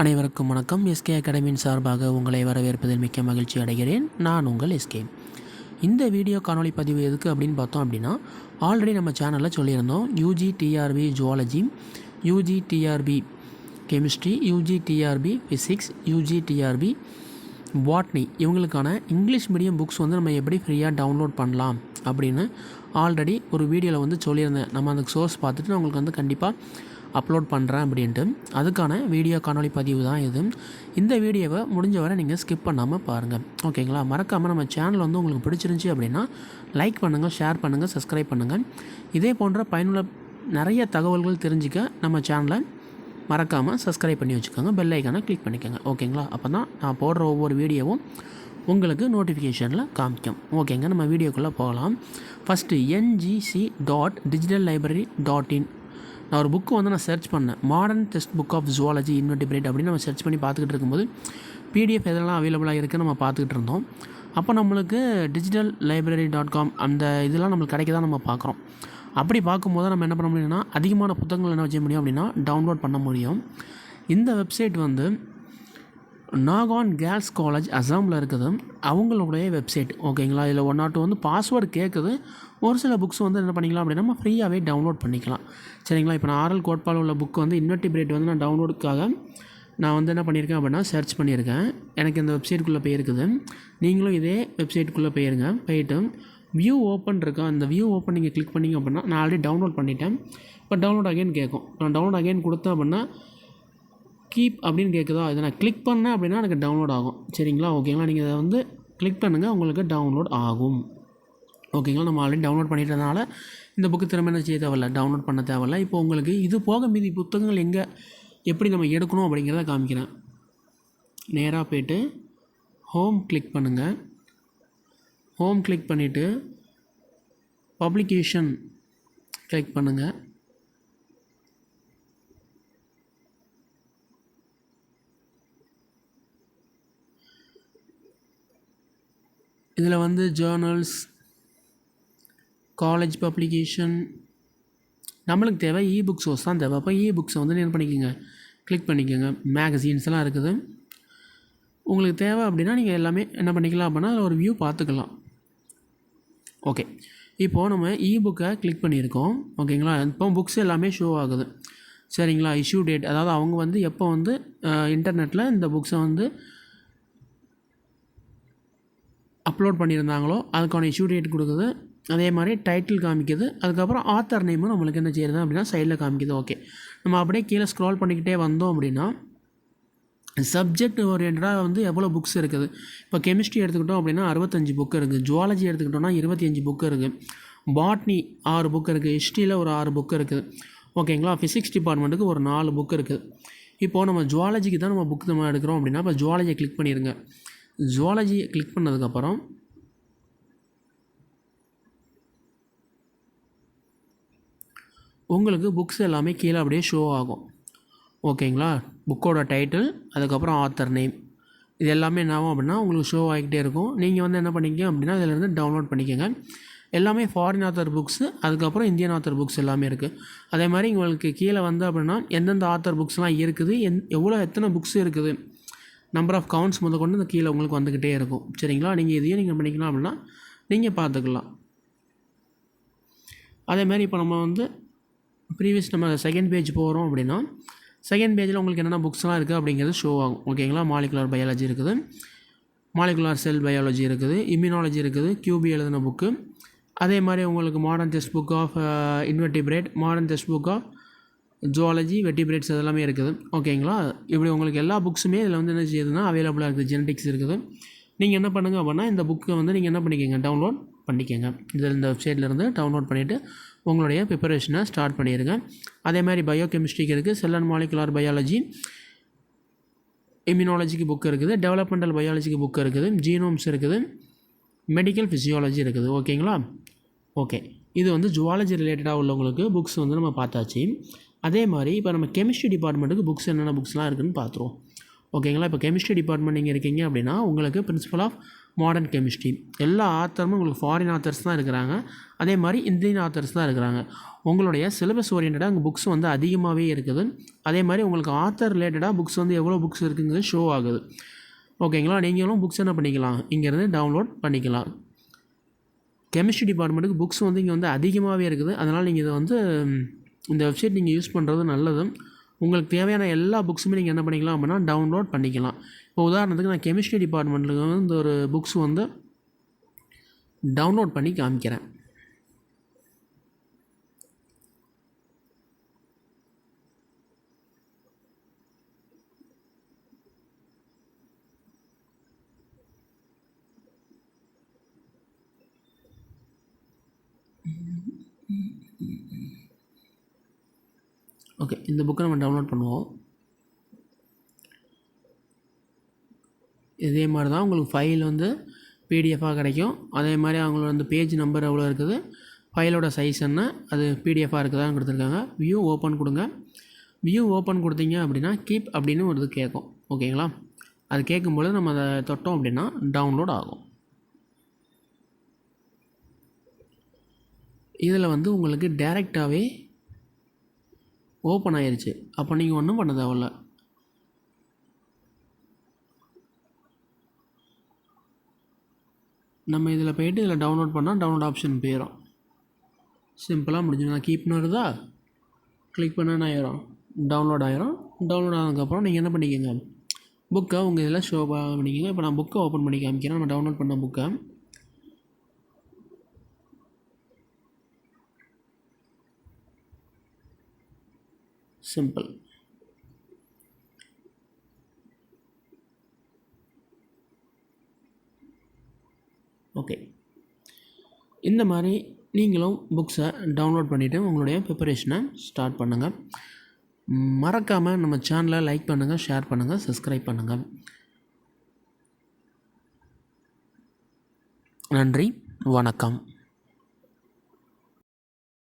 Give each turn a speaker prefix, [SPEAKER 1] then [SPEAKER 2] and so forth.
[SPEAKER 1] அனைவருக்கும் வணக்கம். எஸ்கே அகாடமியின் சார்பாக உங்களை வரவேற்பதில் மிக்க மகிழ்ச்சி அடைகிறேன். நான் உங்கள் எஸ்கே. இந்த வீடியோ காணொளி பதிவு எதுக்கு அப்படின்னு பார்த்தோம் அப்படின்னா, ஆல்ரெடி நம்ம சேனலில் சொல்லியிருந்தோம் UG TRP zoology, UG TRP chemistry, UG TRP physics, UG TRP botany இவங்களுக்கான இங்கிலீஷ் மீடியம் புக்ஸ் வந்து நம்ம எப்படி ஃப்ரீயாக டவுன்லோட் பண்ணலாம் அப்படின்னு ஆல்ரெடி ஒரு வீடியோவில் வந்து சொல்லியிருந்தேன். நம்ம அந்த சோர்ஸ் பார்த்துட்டு நான் உங்களுக்கு வந்து கண்டிப்பாக அப்லோட் பண்ணுறேன் அப்படின்ட்டு. அதுக்கான வீடியோ காணொளி பதிவு தான் இது. இந்த வீடியோவை முடிஞ்ச வரை நீங்கள் ஸ்கிப் பண்ணாமல் பாருங்கள், ஓகேங்களா? மறக்காமல் நம்ம சேனல் வந்து உங்களுக்கு பிடிச்சிருந்துச்சி அப்படின்னா லைக் பண்ணுங்கள், ஷேர் பண்ணுங்கள், சப்ஸ்கிரைப் பண்ணுங்கள். இதே போன்ற பயனுள்ள நிறைய தகவல்கள் தெரிஞ்சிக்க நம்ம சேனலை மறக்காமல் சப்ஸ்கிரைப் பண்ணி வச்சுக்கோங்க, பெல் ஐக்கானை கிளிக் பண்ணிக்கோங்க, ஓகேங்களா? அப்போ தான் நான் போடுற ஒவ்வொரு வீடியோவும் உங்களுக்கு நோட்டிஃபிகேஷனில் காமிக்கும். ஓகேங்க, நம்ம வீடியோக்குள்ளே போகலாம். ஃபஸ்ட்டு ngc.digitallibrary.in நான் ஒரு புக்கு வந்து நான் சர்ச் பண்ணேன். Modern text book of zoology invertebrate அப்படின்னு நம்ம சர்ச் பண்ணி பார்த்துக்கிட்டு இருக்கும்போது பிடிஎஃப் எதெல்லாம் அவைலபிளாக இருக்குதுன்னு நம்ம பார்த்துக்கிட்டு இருந்தோம். அப்போ நம்மளுக்கு digitallibrary.com அந்த இதெல்லாம் நம்மளுக்கு கிடைக்க தான் நம்ம பார்க்குறோம். அப்படி பார்க்கும்போது நம்ம என்ன பண்ண முடியும்னா, அதிகமான புத்தகங்கள் என்ன வச்சுக்க முடியும் அப்படின்னா டவுன்லோட் பண்ண முடியும். இந்த வெப்சைட் வந்து நாகான் கேர்ள்ஸ் காலேஜ் அசாமில் இருக்குது, அவங்களுடைய வெப்சைட், ஓகேங்களா? இதில் 1 or 2 வந்து பாஸ்வேர்டு கேட்குது. ஒரு சில புக்ஸ் வந்து என்ன பண்ணிக்கலாம் அப்படின்னா நம்ம ஃப்ரீயாகவே டவுன்லோட் பண்ணிக்கலாம், சரிங்களா? இப்போ நான் ஆரல் கோட்பால் உள்ள புக் வந்து இன்வெர்டிபிரேட் வந்து நான் டவுன்லோடுக்காக நான் வந்து என்ன பண்ணியிருக்கேன் அப்படின்னா சர்ச் பண்ணியிருக்கேன். எனக்கு இந்த வெப்சைட்டுக்குள்ளே போயிருக்குது. நீங்களும் இதே வெப்சைட்டுக்குள்ளே போயிருங்க. போயிட்டு வியூ ஓப்பன் இருக்கா, அந்த வியூ ஓப்பன் நீங்கள் கிளிக் பண்ணிங்க அப்படின்னா நான் ஆல்ரெடி டவுன்லோட் பண்ணிட்டேன். இப்போ டவுன்லோட் அகைன் கேட்கும். நான் டவுன்லோட் அகைன் கொடுத்தேன் அப்படின்னா கீப் அப்படின்னு கேட்குதா, இதை நான் கிளிக் பண்ணேன் அப்படின்னா எனக்கு டவுன்லோட் ஆகும், சரிங்களா? ஓகேங்களா? நீங்கள் இதை வந்து கிளிக் பண்ணுங்கள், உங்களுக்கு டவுன்லோட் ஆகும், ஓகேங்களா? நம்ம ஆல்ரெடி டவுன்லோட் பண்ணிட்டதுனால இந்த புக்கு திரும்ப என்ன செய்ய தேவையில்ல, டவுன்லோட் பண்ண தேவையில்ல. இப்போ உங்களுக்கு இது போக மீதி புத்தகங்கள் எங்கே எப்படி நம்ம எடுக்கணும் அப்படிங்கிறத காமிக்கிறேன். நேராக போய்ட்டு ஹோம் கிளிக் பண்ணுங்கள். ஹோம் கிளிக் பண்ணிவிட்டு பப்ளிகேஷன் கிளிக் பண்ணுங்கள். இதில் வந்து ஜேர்னல்ஸ், காலேஜ் பப்ளிகேஷன், நம்மளுக்கு தேவை இ-புக் சோர்ஸ் தான் தேவை. அப்போ இ-புக்ஸை வந்து என்ன பண்ணிக்கோங்க, கிளிக் பண்ணிக்கோங்க. மேகசின்ஸ்லாம் இருக்குது. உங்களுக்கு தேவை அப்படின்னா நீங்கள் எல்லாமே என்ன பண்ணிக்கலாம் அப்படின்னா அதில் ஒரு வியூ பார்த்துக்கலாம். ஓகே, இப்போது நம்ம இ-புக்கை கிளிக் பண்ணியிருக்கோம், ஓகேங்களா? இப்போ புக்ஸ் எல்லாமே ஷோ ஆகுது, சரிங்களா? இஷ்யூ டேட், அதாவது அவங்க வந்து எப்போ வந்து இன்டர்நெட்டில் இந்த புக்ஸை வந்து அப்லோட் பண்ணியிருந்தாங்களோ அதுக்கான இஷ்யூ டேட் கொடுக்குது. அதே மாதிரி டைட்டில் காமிக்குது. அதுக்கப்புறம் ஆத்தர் நேமும் நம்மளுக்கு என்ன செய்யுது அப்படின்னா சைடில் காமிக்குது. ஓகே, நம்ம அப்படியே கீழே ஸ்க்ரால் பண்ணிக்கிட்டே வந்தோம் அப்படின்னா சப்ஜெக்ட் ஓரியன்டாக வந்து எவ்வளோ புக்ஸ் இருக்குது. இப்போ கெமிஸ்ட்ரி எடுத்துக்கிட்டோம் அப்படின்னா 65 புக்கு இருக்குது. ஜுவாலஜி எடுத்துக்கிட்டோம்னா 25 புக்கு இருக்குது. பாட்னி 6 புக்கு இருக்குது. ஹிஸ்ட்ரியில் ஒரு 6 புக்கு இருக்குது, ஓகேங்களா? ஃபிசிக்ஸ் டிபார்ட்மெண்ட்டுக்கு ஒரு 4 புக்கு இருக்குது. இப்போது நம்ம ஜுவாலஜிக்கு தான் நம்ம புக் நம்ம எடுக்கிறோம் அப்படின்னா இப்போ ஜுவாலஜியை கிளிக் பண்ணிடுங்க. ஜுவாலஜியை கிளிக் பண்ணதுக்கப்புறம் உங்களுக்கு புக்ஸ் எல்லாமே கீழே அப்படியே ஷோ ஆகும், ஓகேங்களா? புக்கோட டைட்டில், அதுக்கப்புறம் ஆத்தர் நேம், இது எல்லாமே என்ன ஆகும் அப்படின்னா உங்களுக்கு ஷோ ஆகிக்கிட்டே இருக்கும். நீங்கள் வந்து என்ன பண்ணிக்க அப்படின்னா இதிலேருந்து டவுன்லோட் பண்ணிக்கோங்க. எல்லாமே ஃபாரின் ஆத்தர் புக்ஸு, அதுக்கப்புறம் இந்தியன் ஆத்தர் புக்ஸ் எல்லாமே இருக்குது. அதே மாதிரி உங்களுக்கு கீழே வந்து அப்படின்னா எந்தெந்த ஆத்தர் புக்ஸ்லாம் இருக்குது, எத்தனை புக்ஸ் இருக்குது, நம்பர் ஆஃப் கவுண்ட்ஸ் கொண்டு இந்த கீழே உங்களுக்கு வந்துக்கிட்டே இருக்கும், சரிங்களா? நீங்கள் இதையும் நீங்கள் பண்ணிக்கலாம் அப்படின்னா நீங்கள் பார்த்துக்கலாம். அதேமாதிரி இப்போ நம்ம வந்து ப்ரீவியஸ் நம்ம செகண்ட் பேஜ் போகிறோம் அப்படின்னா செகண்ட் பேஜில் உங்களுக்கு என்னென்ன புக்ஸ்லாம் இருக்குது அப்படிங்கிறது ஷோ ஆகும், ஓகேங்களா? மாலிகுலர் பயாலஜி இருக்குது, மாலிகுலர் செல் பயாலஜி இருக்குது, இம்யூனாலஜி இருக்குது, கியூபி எழுதின புக்கு. அதே மாதிரி உங்களுக்கு modern text book of invertebrate, modern text book of zoology, vertebrates அதெல்லாமே இருக்குது, ஓகேங்களா? இப்படி உங்களுக்கு எல்லா புக்ஸுமே இதில் வந்து என்ன செய்யுதுன்னா அவைலபிளாக இருக்குது. ஜெனடிக்ஸ் இருக்குது. நீங்கள் என்ன பண்ணுங்கள் அப்படின்னா இந்த புக்கை வந்து நீங்கள் என்ன பண்ணிக்கோங்க, டவுன்லோட் பண்ணிக்கோங்க. இதில் இந்த வெப்சைட்லேருந்து டவுன்லோட் பண்ணிவிட்டு உங்களுடைய ப்ரிப்பரேஷனை ஸ்டார்ட் பண்ணிடுங்க. அதே மாதிரி பயோ கெமிஸ்ட்ரிக்கு இருக்குது, செல் அண்ட் மாலிகுலர் பயாலஜி, இம்யூனாலஜிக்கு புக் இருக்குது, டெவலப்மெண்டல் பயாலஜிக்கு புக் இருக்குது, ஜீனோம்ஸ் இருக்குது, மெடிக்கல் ஃபிசியாலஜி இருக்குது, ஓகேங்களா? ஓகே, இது வந்து ஜுவாலஜி ரிலேட்டடாக உள்ளவங்களுக்கு புக்ஸ் வந்து நம்ம பார்த்தாச்சு. அதே மாதிரி இப்போ நம்ம கெமிஸ்ட்ரி டிபார்ட்மெண்ட்டுக்கு புக்ஸ் என்னென்ன புக்ஸ்லாம் இருக்குதுன்னு பார்த்துருவோம், ஓகேங்களா? இப்போ கெமிஸ்ட்ரி டிபார்ட்மெண்ட் நீங்கள் இருக்கீங்க அப்படின்னா உங்களுக்கு பிரின்சிபல் ஆஃப் மாடர்ன் கெமிஸ்ட்ரி. எல்லா ஆத்தரும் உங்களுக்கு ஃபாரின் ஆத்தர்ஸ் தான் இருக்கிறாங்க, அதே மாதிரி இந்தியன் ஆத்தர்ஸ் தான் இருக்கிறாங்க. உங்களுடைய சிலபஸ் ஓரியன்டாக அங்கே புக்ஸ் வந்து அதிகமாகவே இருக்குது. அதே மாதிரி உங்களுக்கு ஆத்தர் ரிலேட்டடாக புக்ஸ் வந்து எவ்வளோ புக்ஸ் இருக்குங்கிறது ஷோ ஆகுது. ஓகேங்களா? நீங்களும் புக்ஸ் என்ன பண்ணிக்கலாம், இங்கேருந்து டவுன்லோட் பண்ணிக்கலாம். கெமிஸ்ட்ரி டிபார்ட்மெண்ட்டுக்கு புக்ஸ் வந்து இங்கே வந்து அதிகமாகவே இருக்குது. அதனால் நீங்கள் இதை வந்து இந்த வெப்சைட் நீங்கள் யூஸ் பண்ணுறது நல்லது. உங்களுக்கு தேவையான எல்லா புக்ஸுமே நீங்கள் என்ன பண்ணிக்கலாம் அப்படின்னா டவுன்லோட் பண்ணிக்கலாம். இப்போ உதாரணத்துக்கு நான் கெமிஸ்ட்ரி டிபார்ட்மெண்ட்டில் வந்து இந்த ஒரு புக்ஸ் வந்து டவுன்லோட் பண்ணி காமிக்கிறேன். ஓகே, இந்த புக்கை நம்ம டவுன்லோட் பண்ணுவோம். இதே மாதிரி தான் உங்களுக்கு ஃபைல் வந்து பிடிஎஃபாக கிடைக்கும். அதே மாதிரி அவங்களோட அந்த பேஜ் நம்பர் எவ்வளோ இருக்குது, ஃபைலோட சைஸ் என்ன, அது பிடிஎஃபாக இருக்குதான்னு கொடுத்துருக்காங்க. வியூ ஓப்பன் கொடுங்க. வியூ ஓப்பன் கொடுத்தீங்க அப்படின்னா கீப் அப்படின்னு ஒரு இது கேட்கும். ஓகேங்களா? அது கேட்கும்பொழுது நம்ம அதை தொட்டோம் அப்படின்னா டவுன்லோட் ஆகும். இதில் வந்து உங்களுக்கு டைரெக்டாகவே ஓப்பன் ஆயிடுச்சு. அப்போ நீங்கள் ஒன்றும் பண்ண தேவையில்ல. நம்ம இதில் போய்ட்டு இதில் டவுன்லோட் பண்ணால் டவுன்லோட் ஆப்ஷன் போயிடும். சிம்பிளாக முடிஞ்சிடும். நான் கீப்னு வருதா, கிளிக் பண்ணால் ஆயிரும், டவுன்லோட் ஆயிரும். டவுன்லோட் ஆனதுக்கப்புறம் நீங்கள் என்ன பண்ணிக்கோங்க, புக்கை உங்கள் இதில் ஷோ பண்ணிக்கோங்க. இப்போ நான் புக்கை ஓப்பன் பண்ணி காமிக்கிறேன். நம்ம டவுன்லோட் பண்ண புக்கை. சிம்பிள். ஓகே, இந்த மாதிரி நீங்களும் புக்ஸை டவுன்லோட் பண்ணிவிட்டு உங்களுடைய ப்ரிப்பரேஷனை ஸ்டார்ட் பண்ணுங்கள். மறக்காமல் நம்ம சேனலை லைக் பண்ணுங்கள், ஷேர் பண்ணுங்கள், சப்ஸ்கிரைப் பண்ணுங்கள். நன்றி, வணக்கம்.